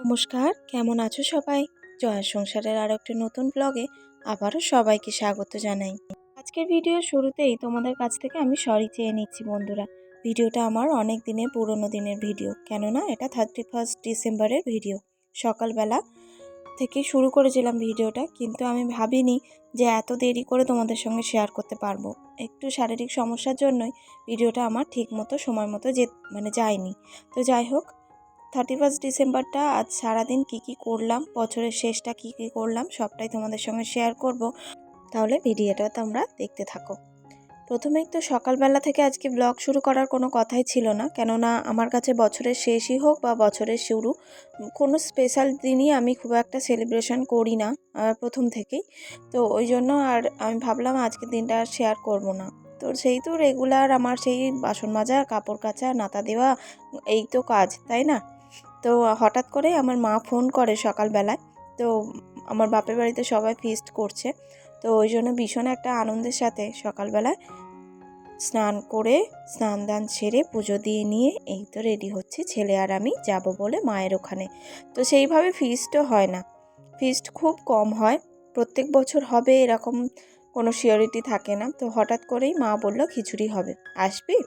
নমস্কার, কেমন আছো সবাই? জয়ার সংসারের আরও একটি নতুন ব্লগে আবারও সবাইকে স্বাগত জানাই। আজকের ভিডিওর শুরুতেই তোমাদের কাছ থেকে আমি সরি চেয়ে নিচ্ছি বন্ধুরা। ভিডিওটা আমার অনেক দিনের পুরনো দিনের ভিডিও, কেননা এটা 31 ডিসেম্বরের ভিডিও। সকালবেলা থেকে শুরু করেছিলাম ভিডিওটা, কিন্তু আমি ভাবিনি যে এত দেরি করে তোমাদের সঙ্গে শেয়ার করতে পারবো। একটু শারীরিক সমস্যার জন্যই ভিডিওটা আমার ঠিক মতো সময় মতো যায়নি। তো যাই হোক, 31 ডিসেম্বরটা আজ সারাদিন কি করলাম, বছরের শেষটা কি করলাম সবটাই তোমাদের সঙ্গে শেয়ার করব। তাহলে ভিডিওটা তোমরা দেখতে থাকো। প্রথমেই তো সকালবেলা থেকে আজকে ব্লগ শুরু করার কোনো কথাই ছিল না, কেননা আমার কাছে বছরের শেষই হোক বা বছরের শুরু, কোনো স্পেশাল দিনই আমি খুব একটা সেলিব্রেশন করি না প্রথম থেকেই। তো ওই জন্য আর আমি ভাবলাম আজকের দিনটা আর শেয়ার করব না। তো সেই তো রেগুলার আমার সেই বাসন মাজা, কাপড় কাচা, নাতা দেওয়া, এই তো কাজ, তাই না? তো হঠাৎ করে আমার মা ফোন করে সকালবেলায়। তো আমার বাপের বাড়িতে সবাই ফিস্ট করছে, তো ওই জন্য ভীষণ একটা আনন্দের সাথে সকালবেলায় স্নান করে, স্নান দান সেরে পুজো দিয়ে নিয়ে এই তো রেডি হচ্ছে, ছেলে আর আমি যাব বলে মায়ের ওখানে। তো সেইভাবে ফিস্টও হয় না, ফিস্ট খুব কম হয়, প্রত্যেক বছর হবে এরকম কোনো সিওরিটি থাকে না। তো হঠাৎ করেই মা বলল খিচুড়ি হবে, আসবি?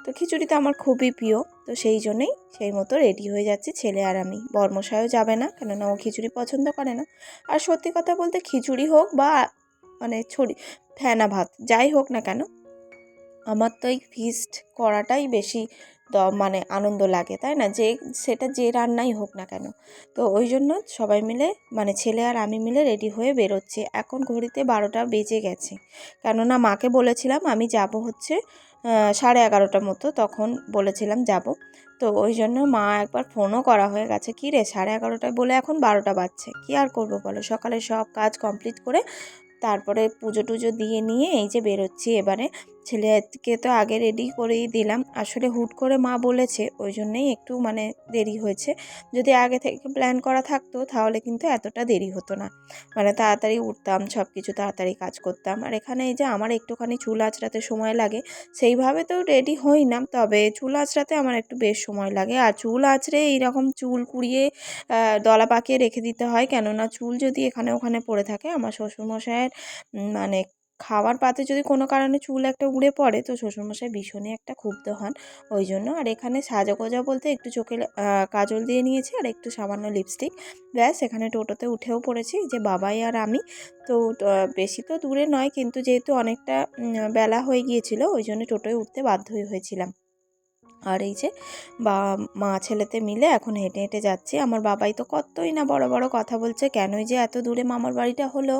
তো খিচুড়ি তো আমার খুবই প্রিয়, তো সেই জন্যেই সেই মতো রেডি হয়ে যাচ্ছি ছেলে আর আমি। বর্মশাইও যাবে না, কেননা ও খিচুড়ি পছন্দ করে না। আর সত্যি কথা বলতে খিচুড়ি হোক বা ফেনা ভাত, যাই হোক না কেন, আমার তো এই ফিস্ট করাটাই বেশি আনন্দ লাগে, তাই না? সেটা যে রান্নাই হোক না কেন। তো ওই জন্য সবাই মিলে ছেলে আর আমি মিলে রেডি হয়ে বেরোচ্ছি। এখন ঘড়িতে 12টা বেজে গেছে, কেননা মাকে বলেছিলাম আমি যাব হচ্ছে 11:30টার মতো, তখন বলেছিলাম যাব। তো ওই জন্য মা একবার ফোনও করা হয়ে গেছে, কী রে 11:30টায় বলে এখন 12টা বাজছে, কী আর করবো বলো। সকালে সব কাজ কমপ্লিট করে তারপরে পুজো টুজো দিয়ে নিয়ে এই যে বেরোচ্ছি। এবারে ছেলেকে তো আগে রেডি করেই দিলাম, আসলে হুট করে মা বলেছে ওই জন্যেই একটু দেরি হয়েছে। যদি আগে থেকে প্ল্যান করা থাকতো তাহলে কিন্তু এতটা দেরি হতো না, তাড়াতাড়ি উঠতাম, সব কিছু তাড়াতাড়ি কাজ করতাম। আর এখানে এই যে আমার একটুখানি চুল আঁচড়াতে সময় লাগে, সেইভাবে তো রেডি হই না, তবে চুল আঁচড়াতে আমার একটু বেশ সময় লাগে। আর চুল আঁচড়ে এইরকম চুল কুড়িয়ে দলা পাকিয়ে রেখে দিতে হয়, কেননা চুল যদি এখানে ওখানে পড়ে থাকে, আমার শ্বশুরমশাইয়ের খাওয়ার পাতে যদি কোনো কারণে চুল একটা উড়ে পড়ে, তো শ্বশুরমশাই ভীষণই একটা ক্ষুব্ধ হন। ওই জন্য আর এখানে সাজাগোজা বলতে একটু চোখে কাজল দিয়ে নিয়েছি আর একটু সামান্য লিপস্টিক, ব্যাস। এখানে টোটোতে উঠেও পড়েছি, যে বাবাই আর আমি। তো বেশি তো দূরে নয়, কিন্তু যেহেতু অনেকটা বেলা হয়ে গিয়েছিল ওই জন্য টোটোয় উঠতে বাধ্যই হয়েছিলাম। আর এই যে মা ছেলেতে মিলে এখন হেঁটে হেঁটে যাচ্ছি। আমার বাবাই তো কতই না বড় বড় কথা বলছে, কেনই যে এত দূরে মামার বাড়িটা হলো।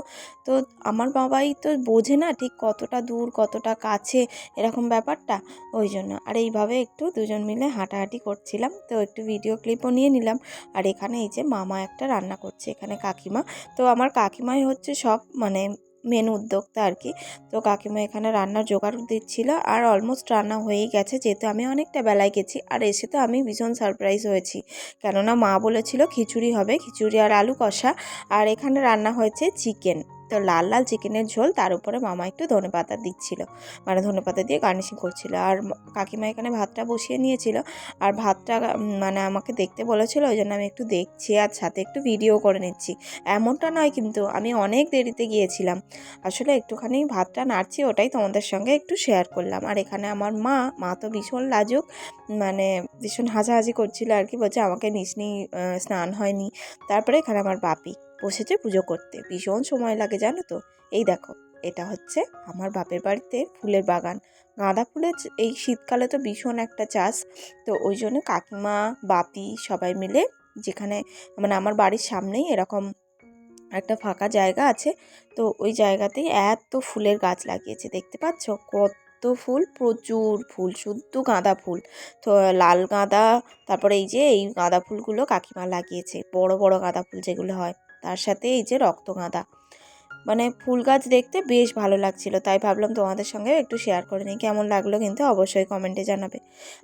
তো আমার বাবাই তো বোঝে না ঠিক কতটা দূর কতটা কাছে এরকম ব্যাপারটা, ওই জন্য। আর এইভাবে একটু দুজন মিলে হাঁটাহাঁটি করছিলাম, তো একটু ভিডিও ক্লিপও নিয়ে নিলাম। আর এখানে এই যে মামা একটা রান্না করছে, এখানে কাকিমা। তো আমার কাকিমাই হচ্ছে সব মেন উদ্যোক্তা আর কি। তো কাকিমা এখানে রান্নার জোগাড় দিচ্ছিল, আর অলমোস্ট রান্না হয়েই গেছে, যেহেতু আমি অনেকটা বেলায় গেছি। আর এসে তো আমি ভীষণ সারপ্রাইজ হয়েছি, কেননা মা বলেছিল খিচুড়ি হবে, খিচুড়ি আর আলু কষা। আর এখানে রান্না হয়েছে চিকেন, তো লাল লাল চিকেনের ঝোল, তার উপরে মামা একটু ধনেপাতা দিচ্ছিল, ধনেপাতা দিয়ে গার্নিশিং করছিল। আর কাকিমা এখানে ভাতটা বসিয়ে নিয়েছিল, আর ভাতটা আমাকে দেখতে বলেছিল, ওই জন্য আমি একটু দেখছি আর সাথে একটু ভিডিও করে নিচ্ছি। এমনটা নয় কিন্তু আমি অনেক দেরিতে গিয়েছিলাম, আসলে একটুখানি ভাতটা নাড়ছি, ওটাই তোমাদের সঙ্গে একটু শেয়ার করলাম। আর এখানে আমার মা তো ভীষণ লাজুক, ভীষণ হাসাহাসি করছিল আর কি, বলছে আমাকে নিসনি, স্নান হয়নি। তারপরে এখানে আমার বাপি বসেছে পুজো করতে, ভীষণ সময় লাগে জানো তো। এই দেখো, এটা হচ্ছে আমার বাপের বাড়িতে ফুলের বাগান, গাঁদা ফুলের এই শীতকালে তো ভীষণ একটা চাষ। তো ওই জন্য কাকিমা, বাপি সবাই মিলে, যেখানে আমার বাড়ির সামনেই এরকম একটা ফাঁকা জায়গা আছে, তো ওই জায়গাতেই এত ফুলের গাছ লাগিয়েছে, দেখতে পাচ্ছ কত ফুল, প্রচুর ফুল, শুধু গাঁদা ফুল। তো লাল গাঁদা, তারপরে এই যে এই গাঁদা ফুলগুলো কাকিমা লাগিয়েছে, বড় বড় গাঁদা ফুল যেগুলো হয়, তার সাথে এই যে রক্ত গাঁদা, ফুল গাছ দেখতে বেশ ভালো লাগছিল, তাই ভাবলাম তোমাদের সঙ্গে একটু শেয়ার করে নিই। কেমন লাগলো কিন্তু অবশ্যই কমেন্টে জানাবে।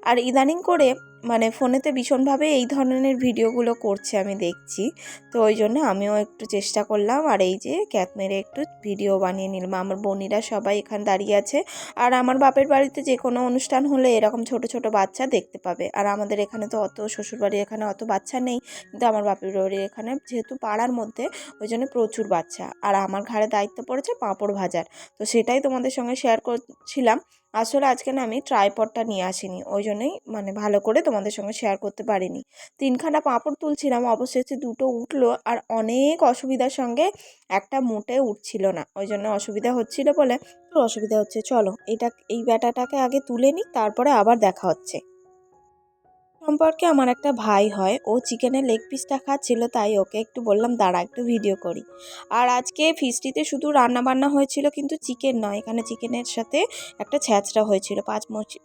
আর ইদানিং করে মানে ফোনেতে ভীষণভাবে এই ধরনের ভিডিওগুলো করছে আমি দেখছি, তো ওই জন্য আমিও একটু চেষ্টা করলাম আর এই যে ক্যাপ মেরে একটু ভিডিও বানিয়ে নিলাম। আমার বোনিরা সবাই এখানে দাঁড়িয়ে আছে, আর আমার বাপের বাড়িতে যে কোনো অনুষ্ঠান হলে এরকম ছোট ছোট বাচ্চা দেখতে পাবে, আর আমাদের এখানে তো অত শ্বশুরবাড়ির এখানে অত বাচ্চা নেই, কিন্তু আমার বাপের বাড়ির এখানে যেহেতু পাড়ার মধ্যে ওই জন্য প্রচুর বাচ্চা, আর আমার ঘাড়ে দায়িত্ব পড়েছে পাঁপড় ভাজার, তো সেটাই তোমাদের সঙ্গে শেয়ার করছিলাম। আসলে আজকে না আমি ট্রাইপডটা নিয়ে আসিনি, ওই জন্যই মানে ভালো করে তোমাদের সঙ্গে শেয়ার করতে পারিনি। তিনখানা পাঁপড় তুলছিলাম, অবশেষে দুটো উঠলো, আর অনেক অসুবিধার সঙ্গে একটা মোটে উঠছিল না, ওই জন্য অসুবিধা হচ্ছিল বলে অসুবিধা হচ্ছে। চলো এই ব্যাটাটাকে আগে তুলে নিই, তারপরে আবার দেখা হচ্ছে। সম্পর্কে আমার একটা ভাই হয়, ও চিকেনের লেগ পিসটা খাচ্ছিল, তাই ওকে একটু বললাম দাঁড়া একটু ভিডিও করি। আর আজকে ফিস্টিতে শুধু রান্না বান্না হয়েছিল, কিন্তু চিকেন নয়, এখানে চিকেনের সাথে একটা ছ্যাঁচড়া হয়েছিল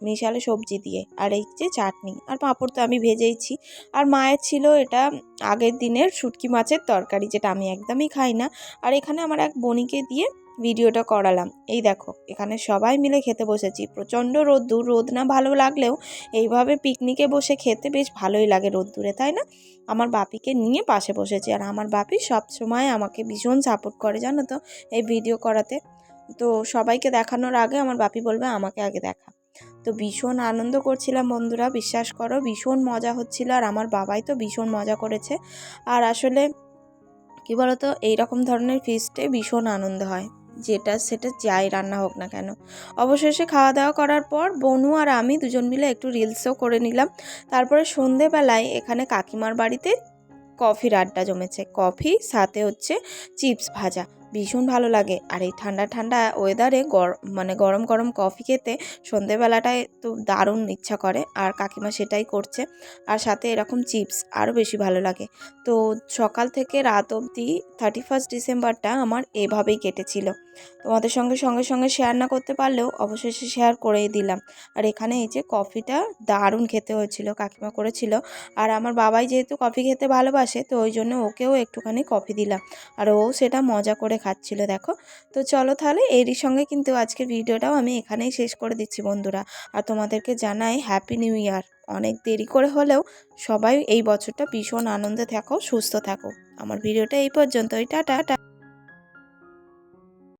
মিশালে সবজি দিয়ে, আর এই যে চাটনি আর পাঁপড় তো আমি ভেজেইছি। আর মায়ের ছিল এটা আগের দিনের শুটকি মাছের তরকারি, যেটা আমি একদমই খাই না। আর এখানে আমার এক বোনিকে দিয়ে ভিডিওটা করালাম। এই দেখো এখানে সবাই মিলে খেতে বসেছি, প্রচণ্ড রোদ্দুর, রোদ না ভালো লাগলেও এইভাবে পিকনিকে বসে খেতে বেশ ভালোই লাগে রোদ্দুরে, তাই না? আমার বাপিকে নিয়ে পাশে বসেছি, আর আমার বাপি সব সময় আমাকে ভীষণ সাপোর্ট করে জানো তো এই ভিডিও করাতে। তো সবাইকে দেখানোর আগে আমার বাপি বলবে আমাকে আগে দেখা। তো ভীষণ আনন্দ করছিলাম বন্ধুরা, বিশ্বাস করো ভীষণ মজা হচ্ছিল, আর আমার বাবাই তো ভীষণ মজা করেছে। আর আসলে কী বলতো, এইরকম ধরনের ফিস্টে ভীষণ আনন্দ হয়, সেটা যাই রান্না হোক না কেন। অবশেষে খাওয়া দাওয়া করার পর বনু আর আমি দুজন মিলে একটু রিলসও করে নিলাম। তারপরে সন্ধেবেলায় এখানে কাকিমার বাড়িতে কফির আড্ডা জমেছে, কফি সাথে হচ্ছে চিপস ভাজা, ভীষণ ভালো লাগে। আর এই ঠান্ডা ঠান্ডা ওয়েদারে মানে গরম গরম কফি খেতে সন্ধেবেলাটায় তো দারুণ ইচ্ছা করে, আর কাকিমা সেটাই করছে, আর সাথে এরকম চিপস আরও বেশি ভালো লাগে। তো সকাল থেকে রাত অবধি 31 ডিসেম্বরটা আমার এভাবেই কেটেছিল। তোমাদের সঙ্গে সঙ্গে সঙ্গে শেয়ার না করতে পারলেও অবশেষে শেয়ার করেই দিলাম। আর এখানে এই যে কফিটা দারুণ খেতে হয়েছিল, কাকিমা করেছিল। আর আমার বাবাই যেহেতু কফি খেতে ভালোবাসে, তো ওই জন্য ওকেও একটুখানি কফি দিলাম, আর ও সেটা মজা করে খাচ্ছিল দেখো। তো চলো তাহলে এরই সঙ্গে কিন্তু আজকের ভিডিওটাও আমি এখানেই শেষ করে দিচ্ছি বন্ধুরা। আর তোমাদেরকে জানাই হ্যাপি নিউ ইয়ার। অনেক দেরি করে হলেও সবাই এই বছরটা ভীষণ আনন্দে থাকো, সুস্থ থাকো। আমার ভিডিওটা এই পর্যন্তই, টাটা।